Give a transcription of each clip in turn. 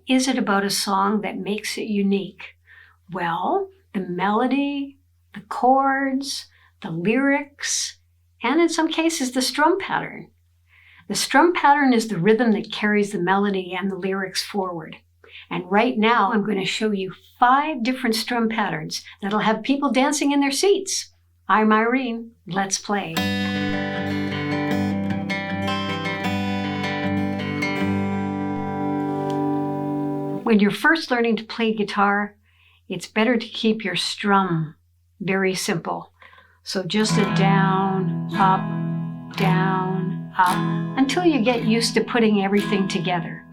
is it about a song that makes it unique? Well, the melody, the chords, the lyrics, and in some cases, the strum pattern. The strum pattern is the rhythm that carries the melody and the lyrics forward. And right now, I'm going to show you 5 different strum patterns that'll have people dancing in their seats. I'm Irene. Let's play. When you're first learning to play guitar, it's better to keep your strum very simple. So just a down, up, until you get used to putting everything together.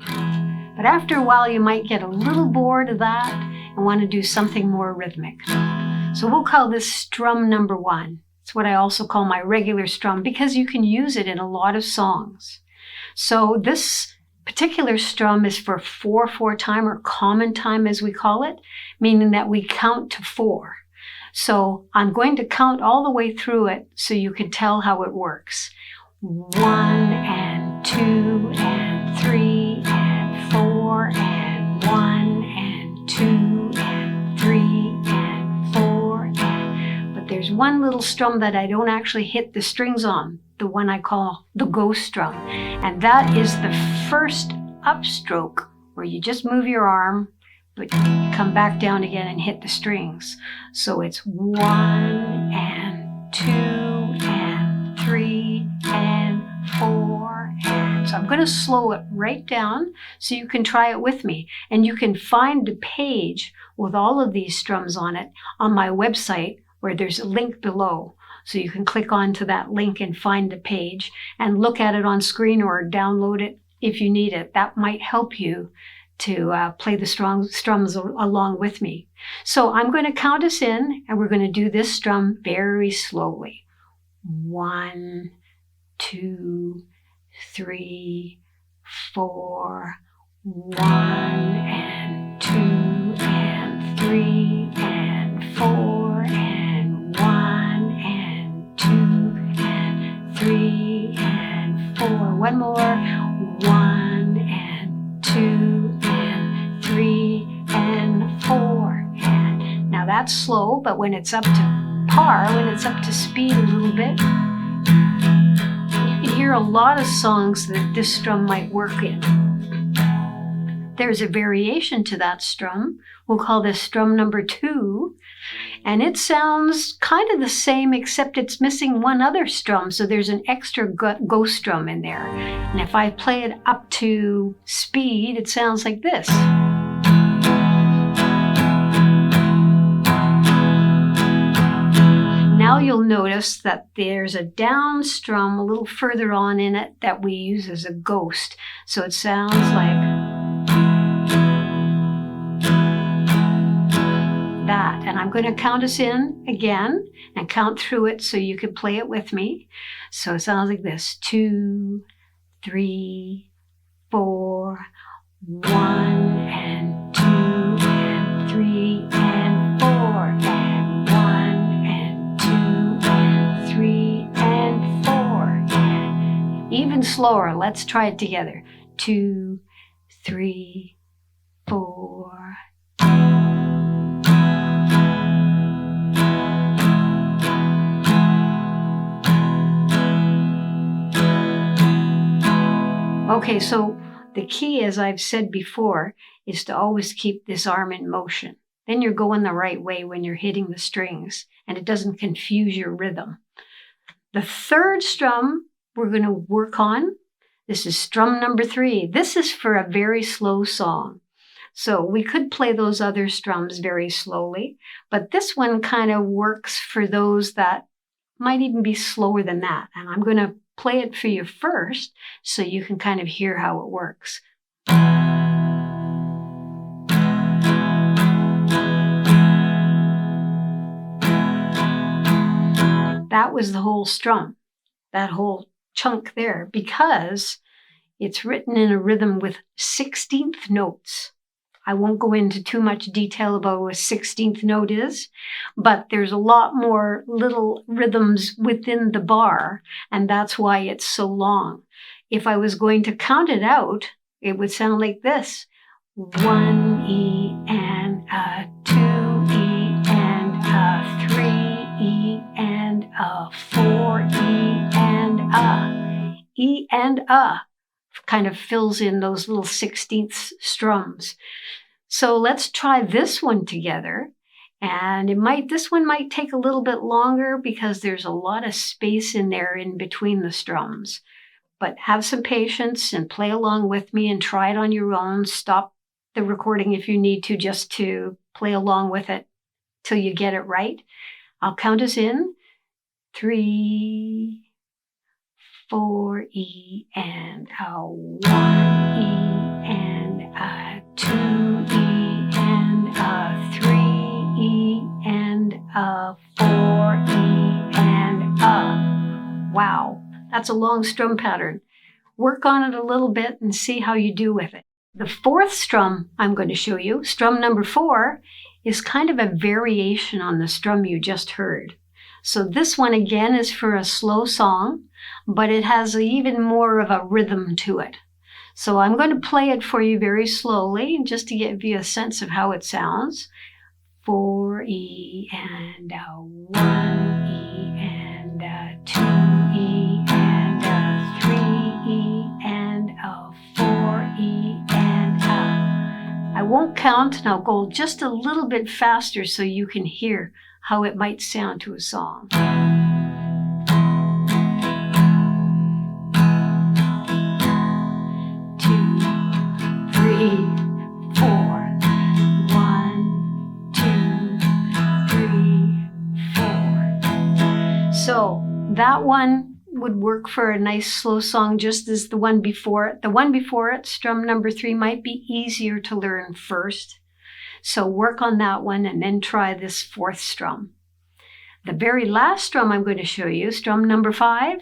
But after a while, you might get a little bored of that and want to do something more rhythmic. So we'll call this strum number 1. It's what I also call my regular strum because you can use it in a lot of songs. So this particular strum is for 4/4 time, or common time as we call it, meaning that we count to 4. So I'm going to count all the way through it so you can tell how it works. 1 and 2 and 3 and 4 and 1 and 2 and 3 and 4 and... But there's one little strum that I don't actually hit the strings on, the one I call the ghost strum. And that is the first upstroke, where you just move your arm, but you come back down again and hit the strings. So it's 1 and 2 and 3 and 4 and... So I'm going to slow it right down so you can try it with me. And you can find the page with all of these strums on it on my website, where there's a link below. So you can click onto that link and find the page and look at it on screen or download it if you need it. That might help you to play the strums along with me. So I'm going to count us in, and we're going to do this strum very slowly. 1, 2, 3, 4, 1 and 2 and 3 and 4 and 1 and 2 and 3 and 4. One more. 1 and 2 and 3 and 4. And now that's slow, but when it's up to par, when it's up to speed a little bit, you can hear a lot of songs that this strum might work in. There's a variation to that strum. We'll call this strum number 2. And it sounds kind of the same, except it's missing one other strum. So there's an extra ghost strum in there. And if I play it up to speed, it sounds like this. Now you'll notice that there's a down strum a little further on in it that we use as a ghost. So it sounds like that. And I'm going to count us in again and count through it so you can play it with me. So it sounds like this. 2, 3, 4, 1 and 2 and 3 and 4 and 1 and 2 and 3 and 4. And even slower. Let's try it together. 2, 3, 4. Okay, so the key, as I've said before, is to always keep this arm in motion. Then you're going the right way when you're hitting the strings, and it doesn't confuse your rhythm. The third strum we're going to work on, this is strum number 3. This is for a very slow song. So we could play those other strums very slowly, but this one kind of works for those that might even be slower than that. And I'm going to play it for you first so you can kind of hear how it works. That was the whole strum, that whole chunk there, because it's written in a rhythm with 16th notes. I won't go into too much detail about what a 16th note is, but there's a lot more little rhythms within the bar, and that's why it's so long. If I was going to count it out, it would sound like this. 1 E and a 2 E and a 3 E and a 4 E and a. E and a kind of fills in those little 16th strums. So let's try this one together. And this one might take a little bit longer because there's a lot of space in there in between the strums. But have some patience and play along with me and try it on your own. Stop the recording if you need to, just to play along with it till you get it right. I'll count us in. 3, 4 E and a 1 E and a 2 E and a 3 E and a 4 E and a. Wow, that's a long strum pattern. Work on it a little bit and see how you do with it. The fourth strum I'm going to show you, strum number 4, is kind of a variation on the strum you just heard. So this one again is for a slow song, but it has even more of a rhythm to it. So I'm going to play it for you very slowly, just to give you a sense of how it sounds. 4 E and a 1 E and a 2 E and a 3 E and a 4 E and a. I won't count, and I'll go just a little bit faster so you can hear how it might sound to a song. 1, 2, 3, 4. So that one would work for a nice slow song just as the one before it. The one before it, strum number 3, might be easier to learn first. So work on that one and then try this fourth strum. The very last strum I'm going to show you, strum number 5,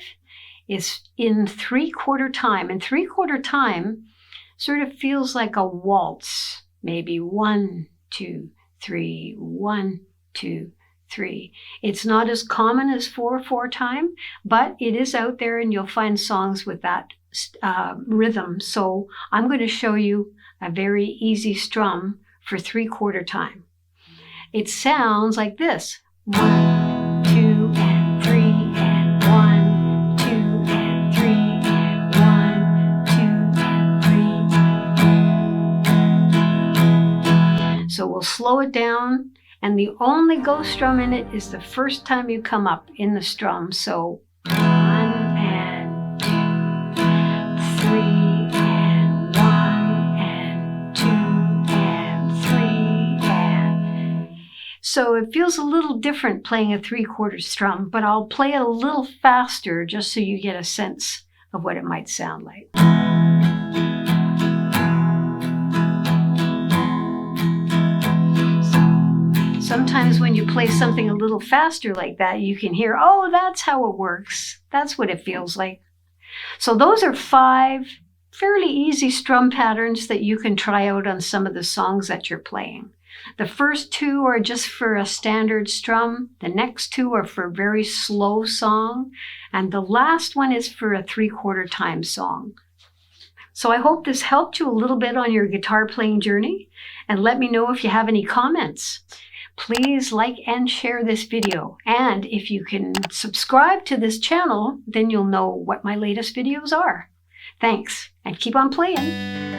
is in 3/4 time. And 3/4 time sort of feels like a waltz, maybe 1, 2, 3, 1, 2, 3. It's not as common as 4/4 time, but it is out there and you'll find songs with that rhythm. So I'm going to show you a very easy strum for 3/4 time. It sounds like this. 1, 2, and 3, and 1, 2, and 3, and 1, 2, and 3. So we'll slow it down, and the only go strum in it is the first time you come up in the strum. So 1 and 2, 3 and 1 and 2 and 3 and. So it feels a little different playing a 3/4 strum, but I'll play it a little faster just so you get a sense of what it might sound like. Sometimes when you play something a little faster like that, you can hear, oh, that's how it works. That's what it feels like. So those are 5 fairly easy strum patterns that you can try out on some of the songs that you're playing. The first 2 are just for a standard strum. The next 2 are for a very slow song. And the last one is for a 3/4 time song. So I hope this helped you a little bit on your guitar playing journey. And let me know if you have any comments. Please like and share this video. And if you can subscribe to this channel, then you'll know what my latest videos are. Thanks, and keep on playing.